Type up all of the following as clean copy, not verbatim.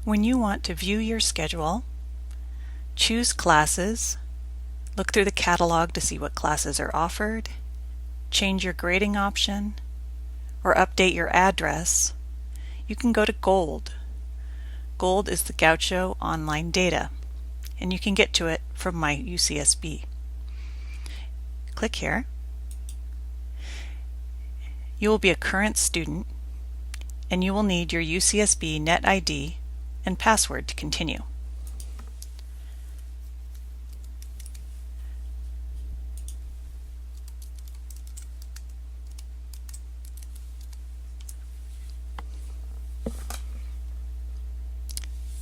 When you want to view your schedule, choose classes, look through the catalog to see what classes are offered, change your grading option, or update your address, you can go to Gold. Gold is the Gaucho online data, and you can get to it from my UCSB. Click here. You will be a current student, and you will need your UCSB Net ID and password to continue.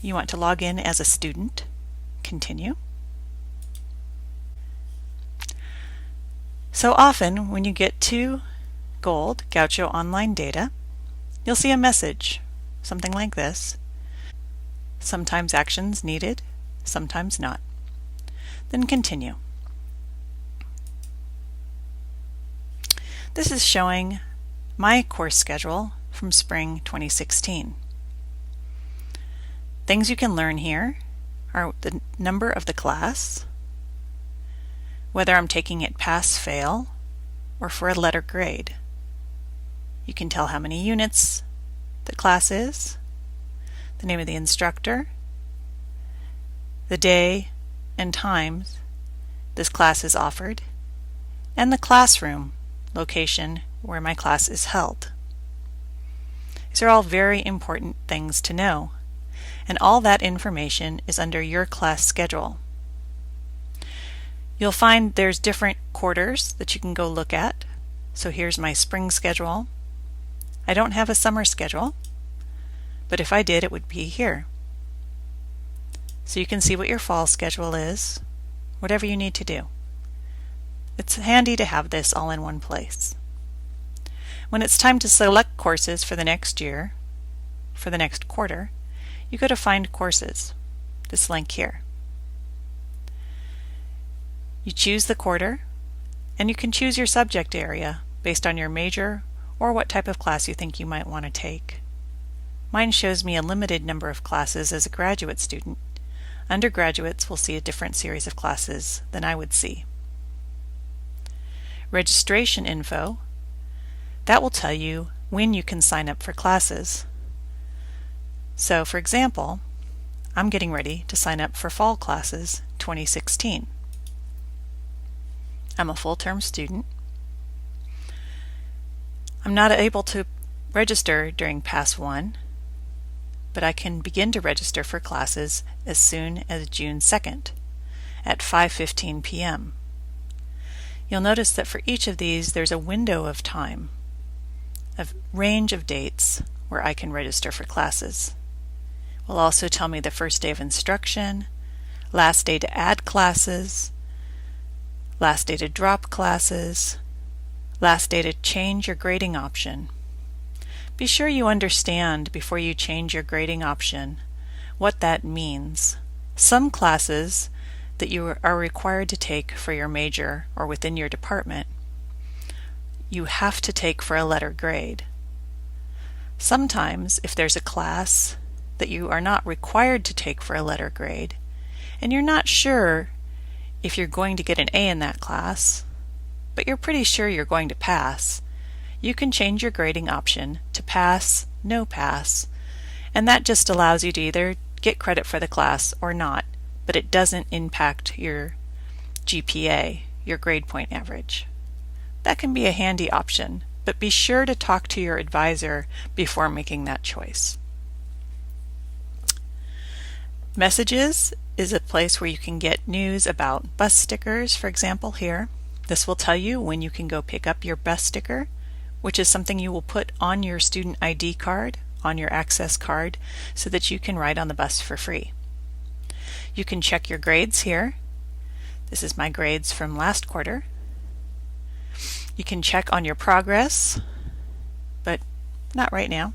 You want to log in as a student. Continue. So often when you get to Gold, Gaucho Online Data, you'll see a message, something like this. Sometimes actions needed, sometimes not. Then continue. This is showing my course schedule from spring 2016. Things you can learn here are the number of the class, whether I'm taking it pass-fail or for a letter grade. You can tell how many units the class is, the name of the instructor, the day and times this class is offered, and the classroom location where my class is held. These are all very important things to know, and all that information is under your class schedule. You'll find there's different quarters that you can go look at. So here's my spring schedule. I don't have a summer schedule, but if I did, it would be here. So you can see what your fall schedule is, whatever you need to do. It's handy to have this all in one place. When it's time to select courses for the next year, for the next quarter, you go to Find Courses, this link here. You choose the quarter, and you can choose your subject area based on your major or what type of class you think you might want to take. Mine shows me a limited number of classes as a graduate student. Undergraduates will see a different series of classes than I would see. Registration info, that will tell you when you can sign up for classes. So, for example, I'm getting ready to sign up for Fall Classes 2016. I'm a full-term student. I'm not able to register during Pass 1, but I can begin to register for classes as soon as June 2nd at 5:15 p.m. You'll notice that for each of these there's a window of time, a range of dates where I can register for classes. It will also tell me the first day of instruction, last day to add classes, last day to drop classes, last day to change your grading option. Be sure you understand before you change your grading option what that means. Some classes that you are required to take for your major or within your department, you have to take for a letter grade. Sometimes, if there's a class that you are not required to take for a letter grade, and you're not sure if you're going to get an A in that class, but you're pretty sure you're going to pass, you can change your grading option to pass, no pass, and that just allows you to either get credit for the class or not, but it doesn't impact your GPA, your grade point average. That can be a handy option, but be sure to talk to your advisor before making that choice. Messages is a place where you can get news about bus stickers, for example, here. This will tell you when you can go pick up your bus sticker, which is something you will put on your student ID card, on your access card, so that you can ride on the bus for free. You can check your grades here. This is my grades from last quarter. You can check on your progress, but not right now.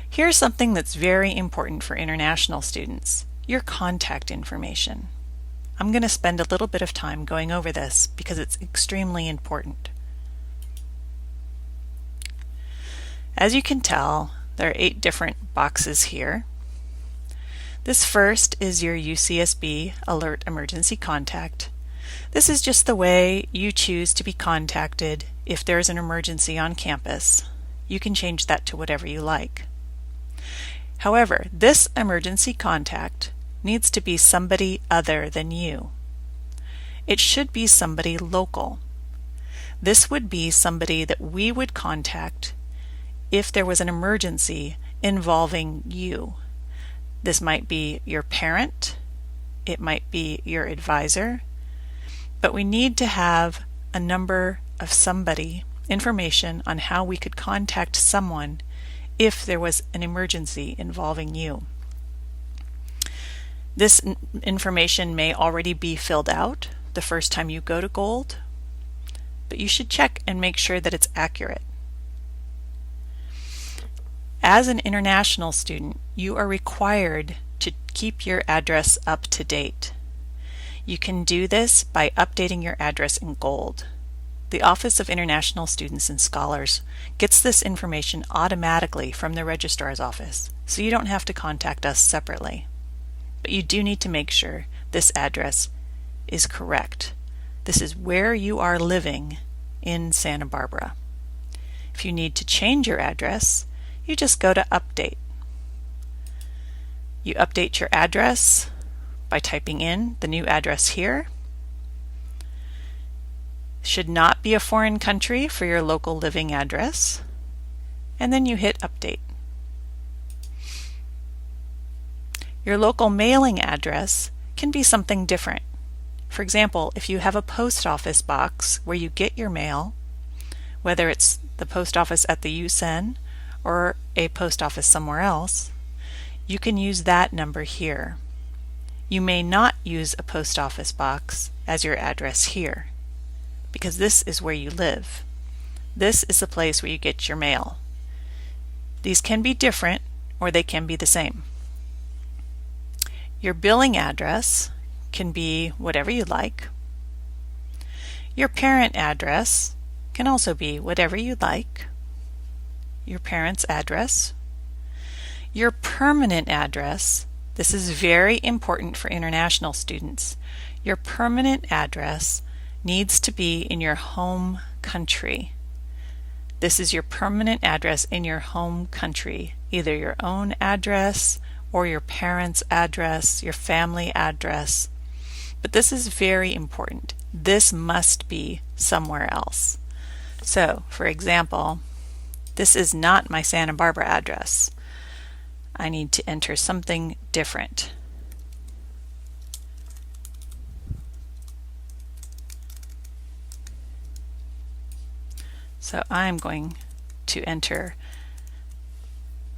Here's something that's very important for international students, your contact information. I'm going to spend a little bit of time going over this because it's extremely important. As you can tell, there are 8 different boxes here This first is your UCSB Alert Emergency Contact. This is just the way you choose to be contacted if there's an emergency on campus. You can change that to whatever you like. However, this emergency contact needs to be somebody other than you. It should be somebody local. This would be somebody that we would contact if there was an emergency involving you. This might be your parent, it might be your advisor, but we need to have a number of somebody, information on how we could contact someone if there was an emergency involving you. This information may already be filled out the first time you go to Gold, but you should check and make sure that it's accurate. As an international student, you are required to keep your address up to date. You can do this by updating your address in Gold. The Office of International Students and Scholars gets this information automatically from the registrar's office, so you don't have to contact us separately. But you do need to make sure this address is correct. This is where you are living in Santa Barbara. If you need to change your address, you just go to Update. You update your address by typing in the new address here. Should not be a foreign country for your local living address. And then you hit Update. Your local mailing address can be something different. For example, if you have a post office box where you get your mail, whether it's the post office at the UCSN or a post office somewhere else, you can use that number here. You may not use a post office box as your address here, because this is where you live. This is the place where you get your mail. These can be different or they can be the same. Your billing address can be whatever you like. Your parent address can also be whatever you like. Your parent's address. Your permanent address, this is very important for international students. Your permanent address needs to be in your home country. This is your permanent address in your home country, either your own address or your parents' address, your family address. But this is very important. This must be somewhere else. So, for example, this is not my Santa Barbara address. I need to enter something different. So I'm going to enter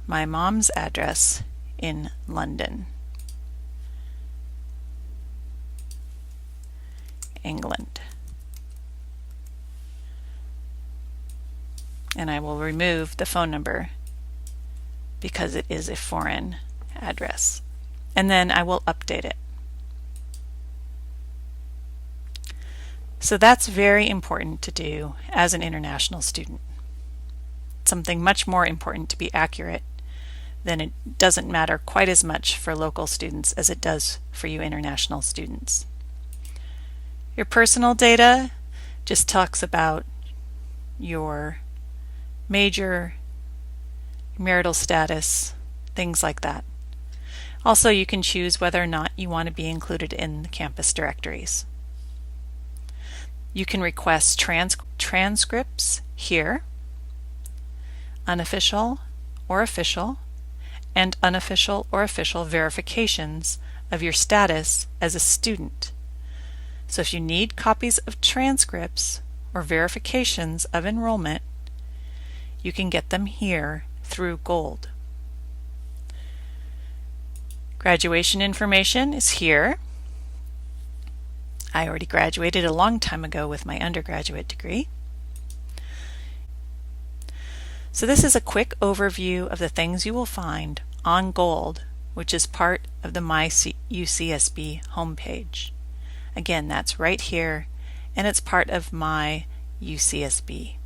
my mom's address in London, England. And I will remove the phone number because it is a foreign address. And then I will update it. So that's very important to do as an international student. Something much more important to be accurate. Then it doesn't matter quite as much for local students as it does for you international students. Your personal data just talks about your major, marital status, things like that. Also, you can choose whether or not you want to be included in the campus directories. You can request transcripts here, unofficial or official, and unofficial or official verifications of your status as a student. So if you need copies of transcripts or verifications of enrollment, you can get them here through Gold. Graduation information is here. I already graduated a long time ago with my undergraduate degree. So this is a quick overview of the things you will find on Gold, which is part of the My UCSB homepage. Again, that's right here, and it's part of My UCSB.